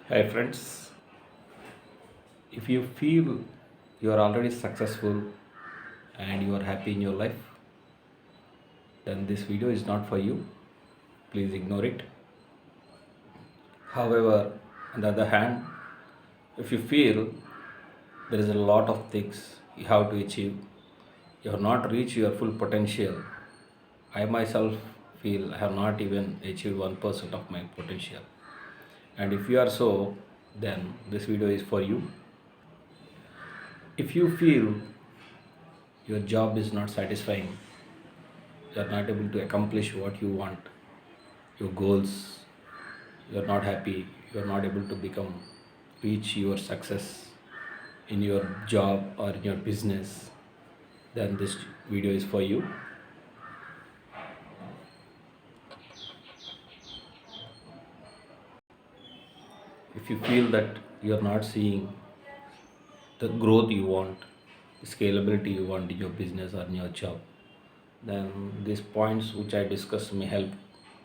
Hi friends, if you feel you are already successful and you are happy in your life, then this video is not for you. Please ignore it. However, on the other hand, if you feel there is a lot of things you have to achieve, you have not reached your full potential. I myself feel I have not even achieved 1% of my potential. And if you are so, then this video is for you. If you feel your job is not satisfying, you are not able to accomplish what you want, your goals, you are not happy, you are not able to reach your success in your job or in your business, then this video is for you. If you feel that you are not seeing the growth you want, the scalability you want in your business or in your job, then these points which I discussed may help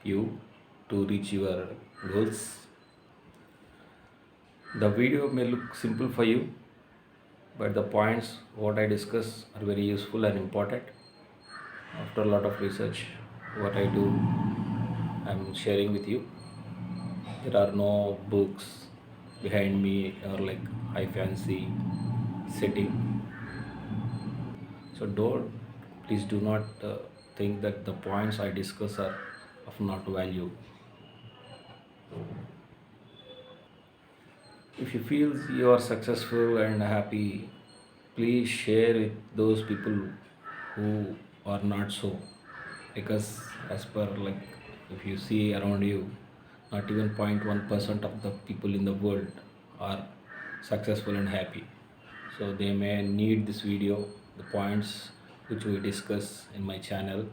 you to reach your goals. The video may look simple for you, but the points what I discuss are very useful and important. After a lot of research, what I do, I'm sharing with you. There are no books behind me or like high fancy setting. So please do not think that the points I discuss are of not value. If you feel you are successful and happy, please share with those people who are not so. Because as per like if you see around you, not even 0.1% of the people in the world are successful and happy. So they may need this video. The points which we discuss in my channel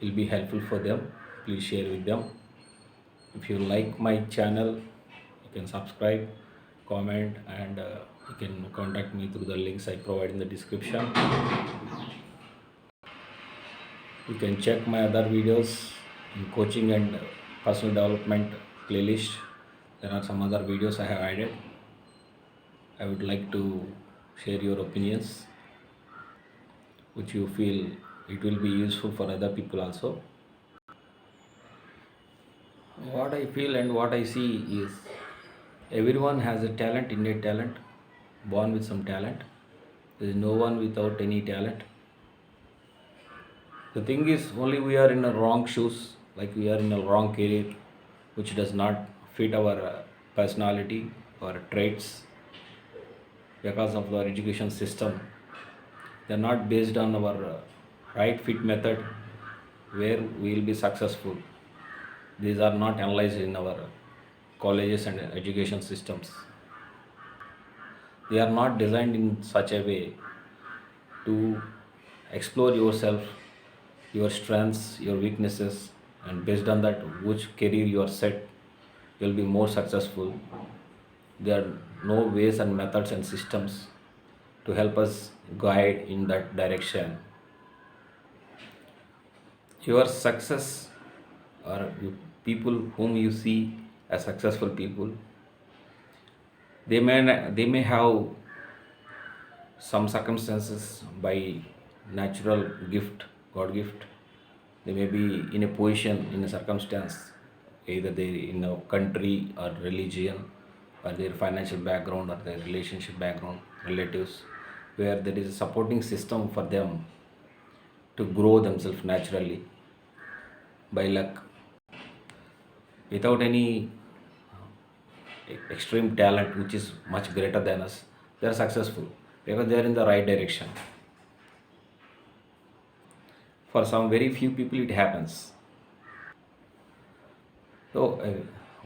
will be helpful for them. Please share with them. If you like my channel, you can subscribe, comment, and you can contact me through the links I provide in the description. You can check my other videos in coaching and personal development playlist. There are some other videos I have added. I would like to share your opinions, which you feel it will be useful for other people also. What I feel and what I see is everyone has a talent, innate talent, born with some talent. There is no one without any talent. The thing is, only we are in the wrong shoes, like we are in a wrong career, which does not fit our personality or traits because of our education system. They are not based on our right fit method where we will be successful. These are not analyzed in our colleges and education systems. They are not designed in such a way to explore yourself, your strengths, your weaknesses, and based on that, which career you are set, you will be more successful. There are no ways and methods and systems to help us guide in that direction. Your success or people whom you see as successful people, they may have some circumstances by natural gift, God gift. They may be in a position, in a circumstance, either they in a country or religion or their financial background or their relationship background, relatives, where there is a supporting system for them to grow themselves naturally by luck without any extreme talent which is much greater than us. They are successful because they are in the right direction. For some very few people it happens. So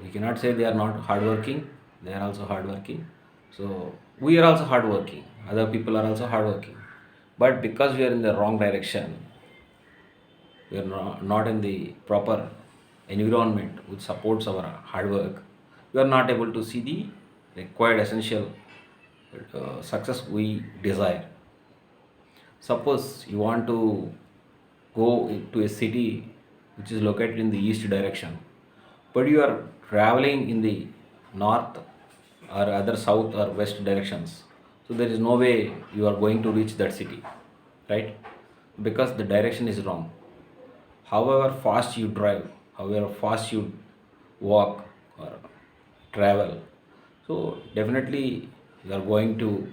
we cannot say they are not hardworking. They are also hardworking. So we are also hardworking. Other people are also hardworking. But because we are in the wrong direction, we are not in the proper environment which supports our hard work, we are not able to see the required essential success we desire. Suppose you want to go to a city which is located in the east direction, but you are traveling in the north or other south or west directions. So there is no way you are going to reach that city, right? Because the direction is wrong. However fast you drive, however fast you walk or travel, so definitely you are going to,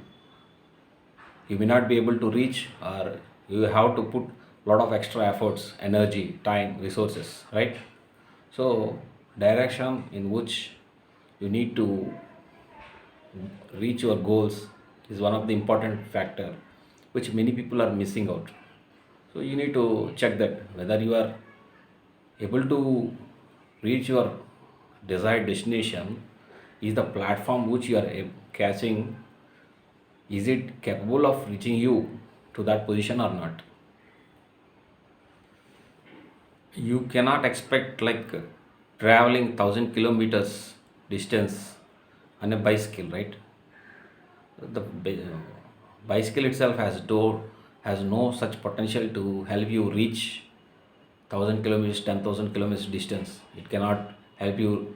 you may not be able to reach, or you have to put a lot of extra efforts, energy, time, resources, right? So direction in which you need to reach your goals is one of the important factor which many people are missing out. So you need to check that whether you are able to reach your desired destination. Is the platform which you are catching, is it capable of reaching you to that position or not? You cannot expect like traveling 1,000 kilometers distance on a bicycle, right? The bicycle itself has no such potential to help you reach 1,000 kilometers, 10,000 kilometers distance. It cannot help you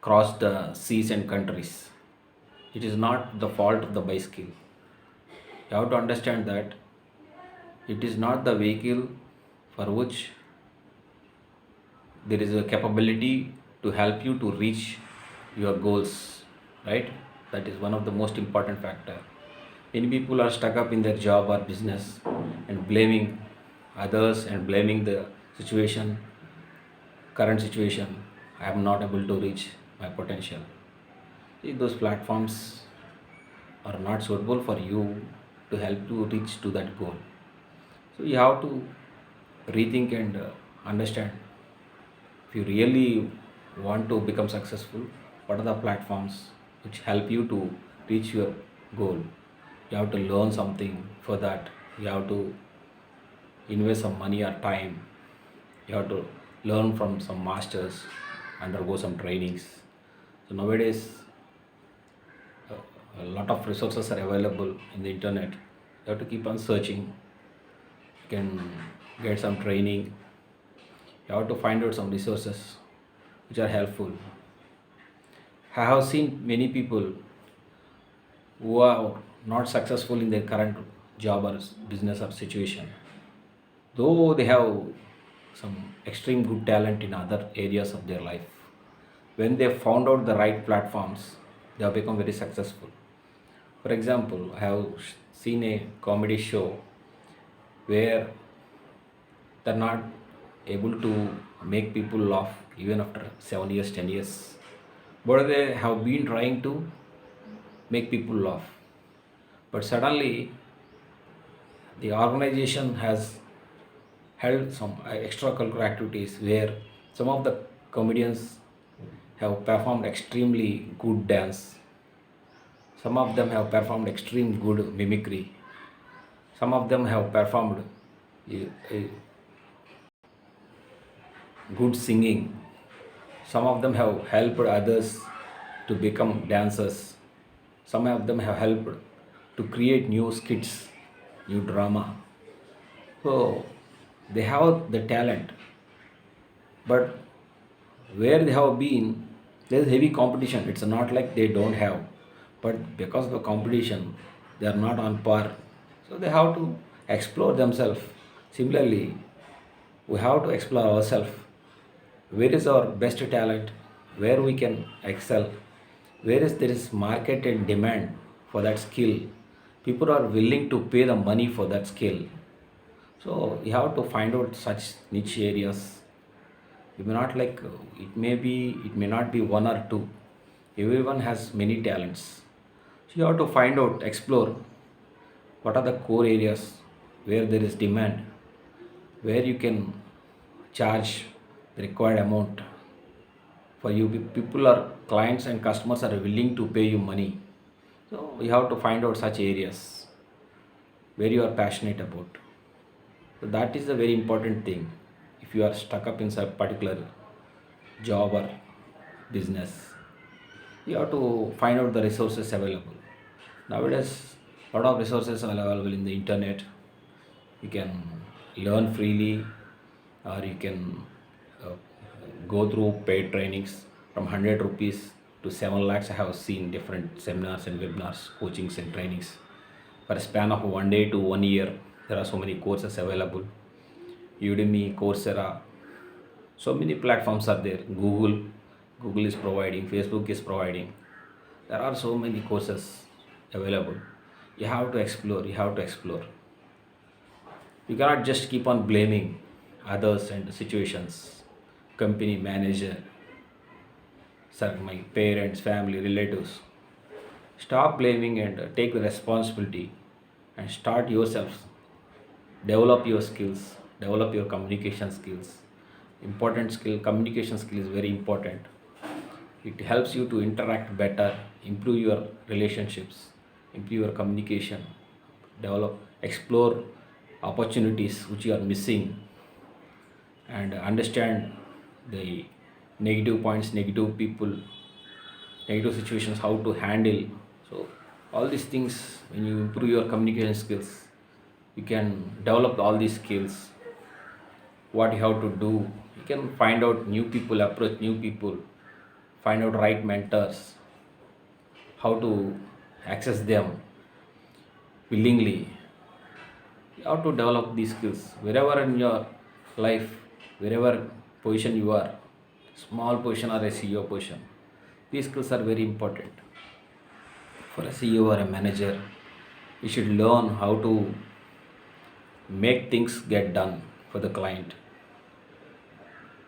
cross the seas and countries. It is not the fault of the bicycle. You have to understand that it is not the vehicle for which there is a capability to help you to reach your goals, right? That is one of the most important factor. Many people are stuck up in their job or business and blaming others and blaming the situation, current situation. I am not able to reach my potential. See, those platforms are not suitable for you to help you reach to that goal. So you have to rethink and understand, if you really want to become successful, what are the platforms which help you to reach your goal. You have to learn something for that. You have to invest some money or time. You have to learn from some masters, undergo some trainings. So nowadays a lot of resources are available in the internet. You have to keep on searching. You can get some training. You have to find out some resources which are helpful. I have seen many people who are not successful in their current job or business or situation, though they have some extreme good talent in other areas of their life. When they found out the right platforms, they have become very successful. For example, I have seen a comedy show where they're not able to make people laugh even after 7 years, 10 years, but they have been trying to make people laugh. But suddenly the organization has held some extracurricular activities where some of the comedians have performed extremely good dance, some of them have performed extreme good mimicry, some of them have performed a good singing, some of them have helped others to become dancers, some of them have helped to create new skits, new drama. So they have the talent, but where they have been, there's heavy competition. It's not like they don't have, but because of the competition, they are not on par. So they have to explore themselves. Similarly, we have to explore ourselves. Where is our best talent? Where we can excel? Where is there is market and demand for that skill? People are willing to pay the money for that skill. So you have to find out such niche areas. You may not like, it may not be one or two. Everyone has many talents. So you have to find out, explore what are the core areas where there is demand, where you can charge the required amount for you. People are clients and customers are willing to pay you money. So you have to find out such areas where you are passionate about. So that is a very important thing. If you are stuck up in some particular job or business, you have to find out the resources available. Nowadays, a lot of resources are available in the internet. You can learn freely, or you can uh, go through paid trainings from 100 rupees to 7 lakhs. I have seen different seminars and webinars, coachings and trainings. For a span of 1 day to 1 year, there are so many courses available. Udemy, Coursera, so many platforms are there. Google is providing, Facebook is providing. There are so many courses available. You have to explore, you have to explore. You cannot just keep on blaming others and situations, company manager, sir, my parents, family, relatives. Stop blaming and take the responsibility and start yourself. Develop your skills, develop your communication skills. Important skill, communication skill is very important. It helps you to interact better, improve your relationships, improve your communication, develop, explore opportunities which you are missing, and understand the negative points, negative people, negative situations, how to handle. So all these things, when you improve your communication skills, you can develop all these skills. What you have to do, you can find out new people, approach new people, find out right mentors, how to access them willingly. You have to develop these skills wherever in your life, wherever position you are, small position or a CEO position. These skills are very important. For a CEO or a manager, you should learn how to make things get done for the client,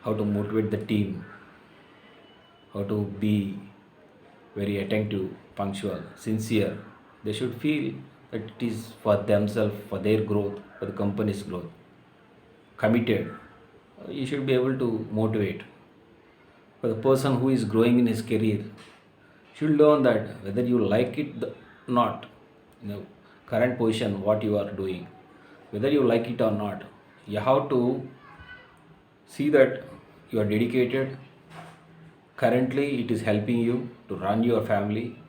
how to motivate the team, how to be very attentive, punctual, sincere. They should feel that it is for themselves, for their growth, for the company's growth. Committed. You should be able to motivate. For the person who is growing in his career, should learn that whether you like it or not, you know, current position, what you are doing, whether you like it or not, you have to see that you are dedicated. Currently, it is helping you to run your family,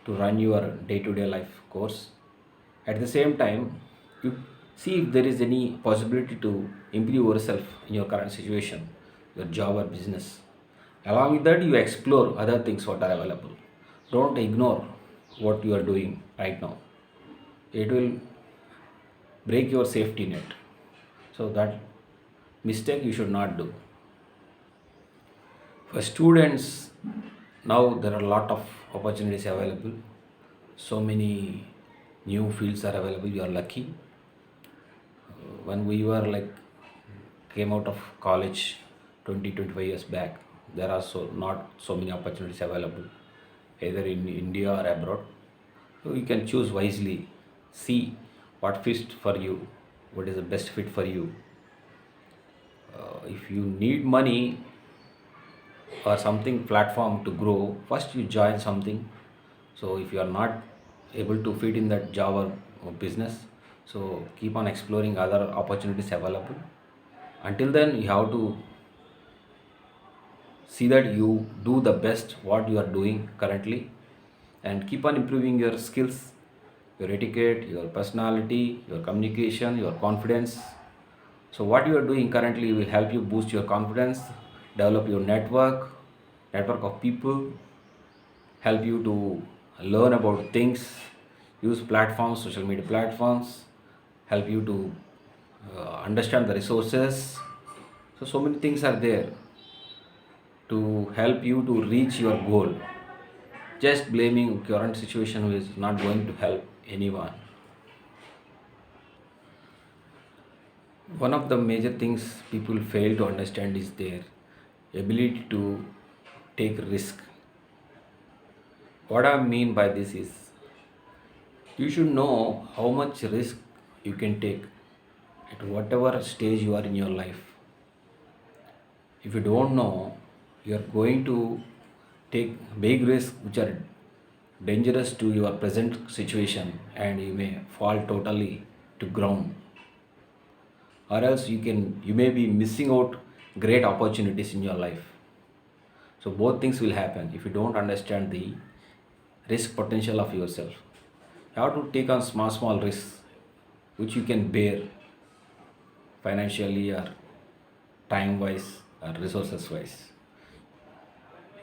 to run your day-to-day life course. At the same time, you see if there is any possibility to improve yourself in your current situation, your job or business. Along with that, you explore other things what are available. Don't ignore what you are doing right now. It will break your safety net. So that mistake you should not do. For students, now there are a lot of opportunities available. So many new fields are available. You are lucky. When we were like came out of college 20-25 years back, there are so not so many opportunities available, either in India or abroad. So you can choose wisely. See what fits for you, what is the best fit for you. If you need money or something platform to grow, first you join something. So if you are not able to fit in that job or business, so keep on exploring other opportunities available. Until then, you have to see that you do the best what you are doing currently, and keep on improving your skills, your etiquette, your personality, your communication, your confidence. So what you are doing currently will help you boost your confidence, develop your network of people, help you to learn about things, use platforms, social media platforms, help you to understand the resources. So many things are there to help you to reach your goal. Just blaming current situation is not going to help anyone. One of the major things people fail to understand is their ability to take risk. What I mean by this is, you should know how much risk you can take at whatever stage you are in your life. If you don't know, you are going to take big risks which are dangerous to your present situation, and you may fall totally to ground, or else you may be missing out great opportunities in your life. So both things will happen if you don't understand the risk potential of yourself. You have to take on small risks which you can bear financially or time wise or resources wise.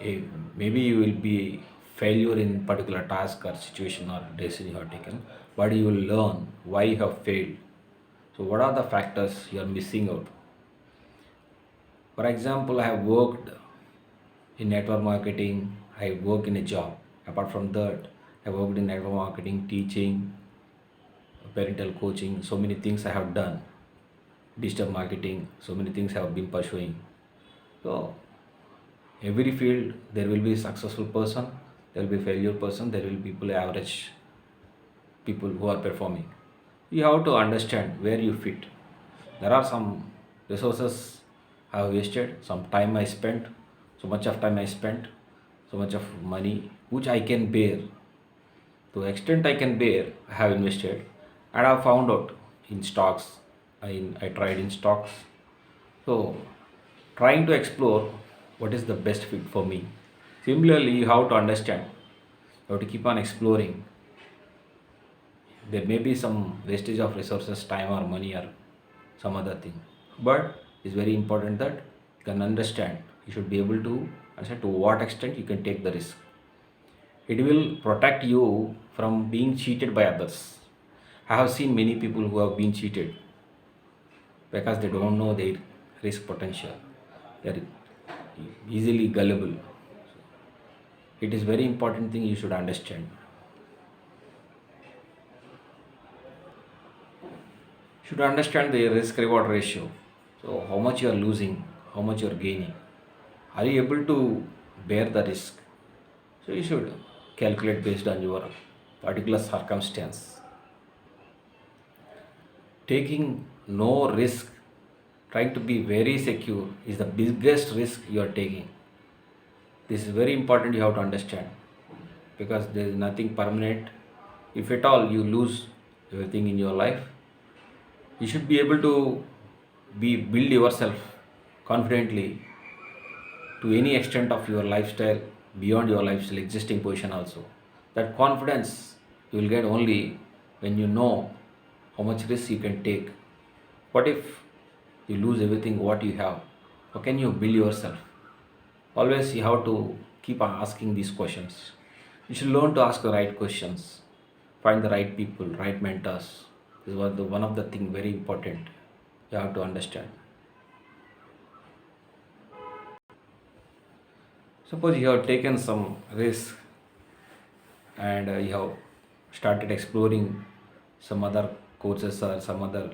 a, maybe you will be failure in particular task or situation or decision you have taken, but you will learn why you have failed. So what are the factors you are missing out? For example, I have worked in network marketing, I work in a job. Apart from that, I worked in network marketing, teaching, parental coaching, so many things I have done. Digital marketing, so many things I have been pursuing. So every field there will be successful person, there will be failure person, there will be people average people who are performing. You have to understand where you fit. There are some resources I have wasted, some time I spent, so much of time I spent, so much of money which I can bear. To the extent I can bear, I have invested, and I have found out in stocks. I tried in stocks. So trying to explore what is the best fit for me. Similarly, you have to understand, you have to keep on exploring. There may be some wastage of resources, time or money or some other thing. But it's very important that you can understand. You should be able to understand to what extent you can take the risk. It will protect you from being cheated by others. I have seen many people who have been cheated because they don't know their risk potential. They are easily gullible. It is very important thing you should understand. Should understand the risk reward ratio. So how much you are losing, how much you are gaining. Are you able to bear the risk? So you should calculate based on your particular circumstance. Taking no risk, trying to be very secure is the biggest risk you are taking. This is very important, you have to understand, because there is nothing permanent. If at all you lose everything in your life, you should be able to build yourself confidently to any extent of your lifestyle, beyond your lifestyle existing position also. That confidence you will get only when you know how much risk you can take. What if you lose everything what you have? How can you build yourself? Always you have to keep on asking these questions. You should learn to ask the right questions, find the right people, right mentors. This was one of the thing very important you have to understand. Suppose you have taken some risk, and you have started exploring some other courses or some other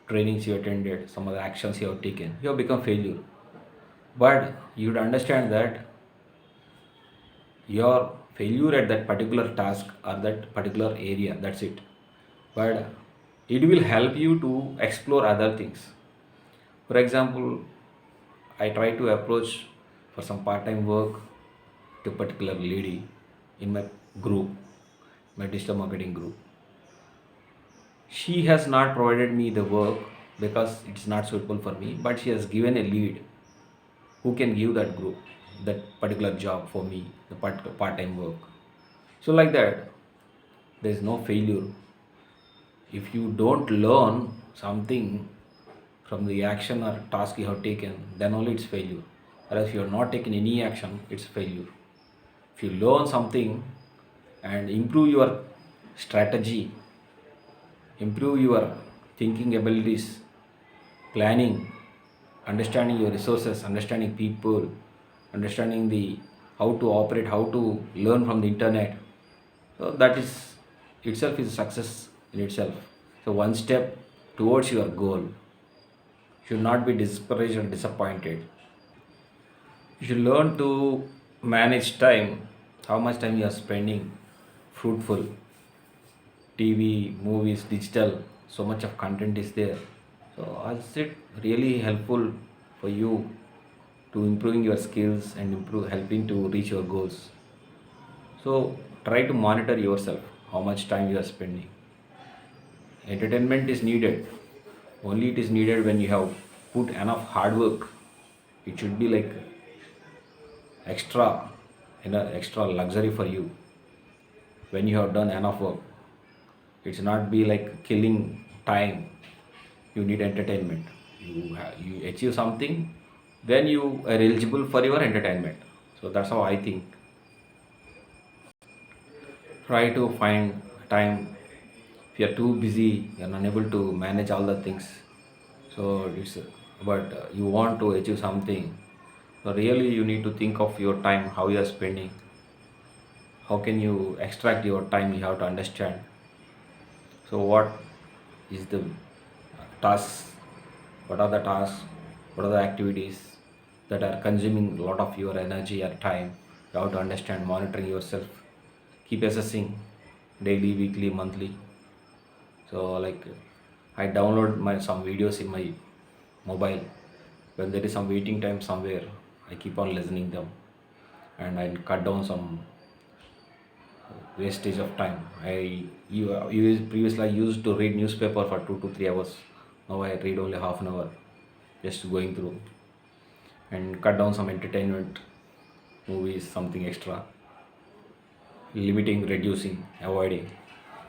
trainings you attended, some other actions you have taken, you have become failure. But you would understand that your failure at that particular task or that particular area, that's it. But it will help you to explore other things. For example, I try to approach for some part-time work to a particular lady in my group, my digital marketing group. She has not provided me the work because it's not suitable for me, but she has given a lead who can give that group that particular job for me, the part-time work. So like that, there is no failure. If you don't learn something from the action or task you have taken, then only it's failure. Or if you have not taken any action, it's failure. If you learn something and improve your strategy, improve your thinking abilities, planning, understanding your resources, understanding people, understanding the how to operate, how to learn from the internet. So that is itself is a success in itself. So one step towards your goal. Should not be discouraged or disappointed. You should learn to manage time, how much time you are spending fruitful. TV, movies, digital, so much of content is there. So is it really helpful for you to improving your skills and improve helping to reach your goals? So try to monitor yourself, how much time you are spending. Entertainment is needed. Only it is needed when you have put enough hard work. It should be like extra, extra luxury for you when you have done enough work. It's not be like killing time. You need entertainment. You achieve something, then you are eligible for your entertainment. So that's how I think. Try to find time. If you're too busy, you're unable to manage all the things. So it's but you want to achieve something. So really, you need to think of your time, how you are spending. How can you extract your time? You have to understand. So what is the tasks? What are the tasks? What are the activities that are consuming a lot of your energy or time? You have to understand, monitoring yourself, keep assessing daily, weekly, monthly. So like I download my some videos in my mobile. When there is some waiting time somewhere, I keep on listening them, and I cut down some wastage of time. Previously I used to read newspaper for 2 to 3 hours. Now I read only half an hour, just going through, and cut down some entertainment, movies, something extra, limiting, reducing, avoiding.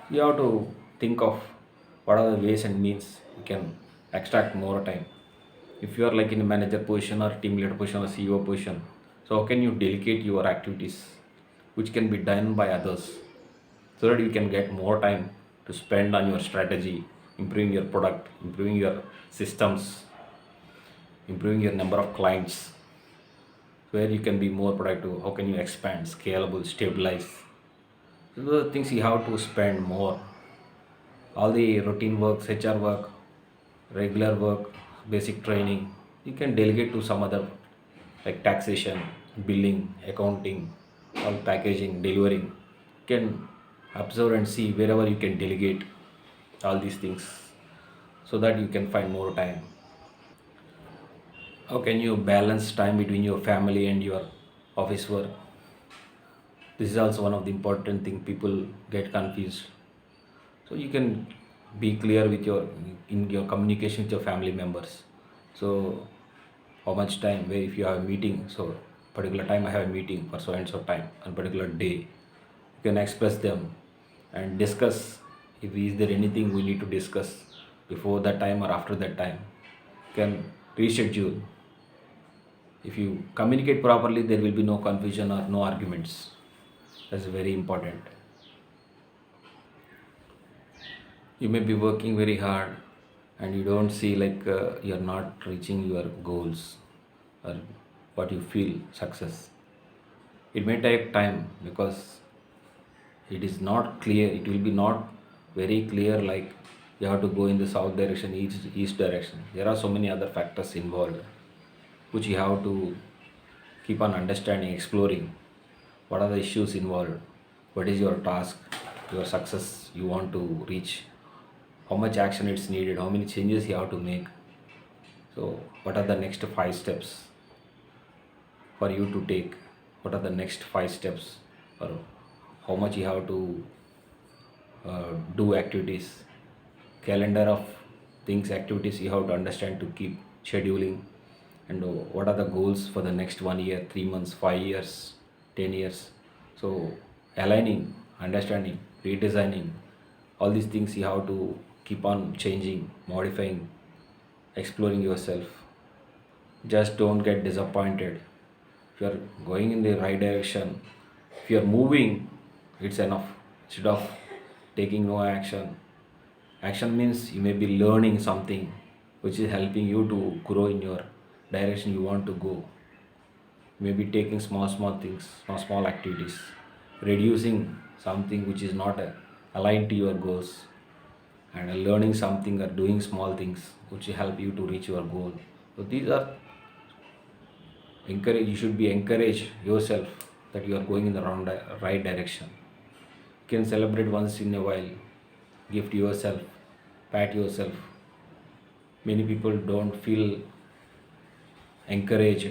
You have to think of what are the ways and means you can extract more time. If you are like in a manager position or team leader position or CEO position, so how can you delegate your activities which can be done by others, so that you can get more time to spend on your strategy, improving your product, improving your systems, improving your number of clients, where you can be more productive, how can you expand, scalable, stabilize. So those are things you have to spend more. All the routine work, HR work, regular work, basic training, you can delegate to some other, like taxation, billing, accounting, all packaging, delivering. You can observe and see wherever you can delegate all these things, so that you can find more time. How can you balance time between your family and your office work? This is also one of the important thing people get confused. So you can be clear with your in your communication with your family members. So how much time, where if you have a meeting, so particular time I have a meeting for so and so time on particular day, you can express them and discuss if is there anything we need to discuss before that time or after that time. You can reschedule. If you communicate properly, there will be no confusion or no arguments. That's very important. You may be working very hard and you don't see like you're not reaching your goals or what you feel success. It may take time because it is not clear, it will be not very clear, like you have to go in the south direction, east direction. There are so many other factors involved which you have to keep on understanding, exploring. What are the issues involved, what is your task, your success you want to reach, how much action it's needed, how many changes you have to make. So what are the next 5 steps for you to take? What are the next 5 steps, or how much you have to do activities, calendar of things, activities you have to understand to keep scheduling, and what are the goals for the next 1 year, 3 months, 5 years, 10 years. So aligning, understanding, redesigning, all these things you have to keep on changing, modifying, exploring yourself. Just don't get disappointed. If you're going in the right direction, if you're moving, it's enough. Instead of taking no action, action means you may be learning something which is helping you to grow in your direction you want to go. Maybe taking small things, small activities, reducing something which is not aligned to your goals, and learning something or doing small things which will help you to reach your goal. So these are encourage, you should be encourage yourself that you are going in the right direction. You can celebrate once in a while, gift yourself, pat yourself. Many people don't feel encouraged.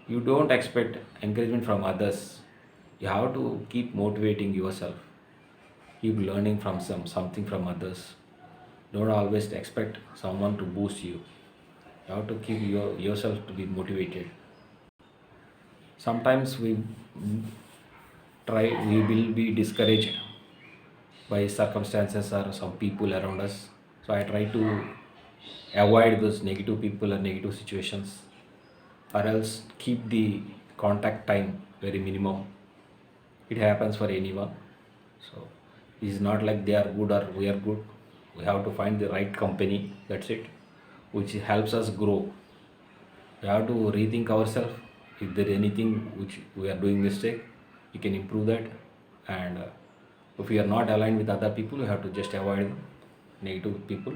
You don't expect encouragement from others. You have to keep motivating yourself, keep learning from something from others. Don't always expect someone to boost you. You have to keep yourself to be motivated. Sometimes we will be discouraged by circumstances or some people around us. So I try to avoid those negative people or negative situations, or else keep the contact time very minimum. It happens for anyone. So it's not like they are good or we are good. We have to find the right company, that's it, which helps us grow. We have to rethink ourselves. If there is anything which we are doing mistake, we can improve that. And if we are not aligned with other people, we have to just avoid negative people.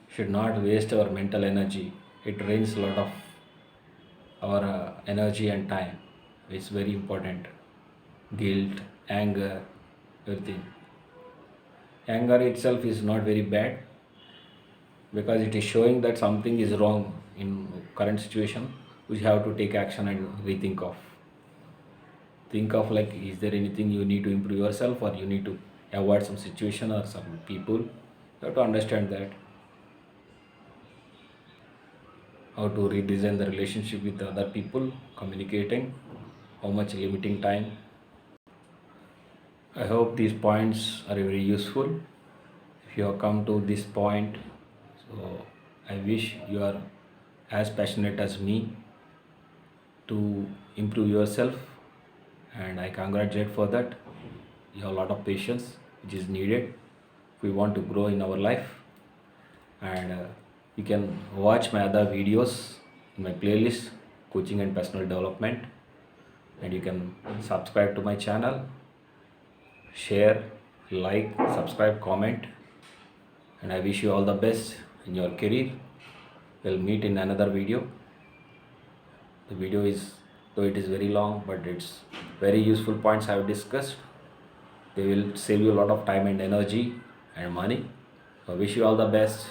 Should not waste our mental energy. It drains a lot of our energy and time. It's very important. Guilt, anger, everything. Anger itself is not very bad because it is showing that something is wrong in current situation, which you have to take action and rethink of. Think of like, is there anything you need to improve yourself, or you need to avoid some situation or some people. You have to understand that. How to redesign the relationship with the other people, communicating, how much limiting time. I hope these points are very useful. If you have come to this point, so I wish you are as passionate as me to improve yourself, and I congratulate for that. You have a lot of patience which is needed if we want to grow in our life. And you can watch my other videos in my playlist, coaching and personal development, and you can subscribe to my channel, share, like, subscribe, comment, and I wish you all the best in your career. We'll meet in another video. The video is, though it is very long, but it's very useful points I have discussed. They will save you a lot of time and energy and money. So I wish you all the best.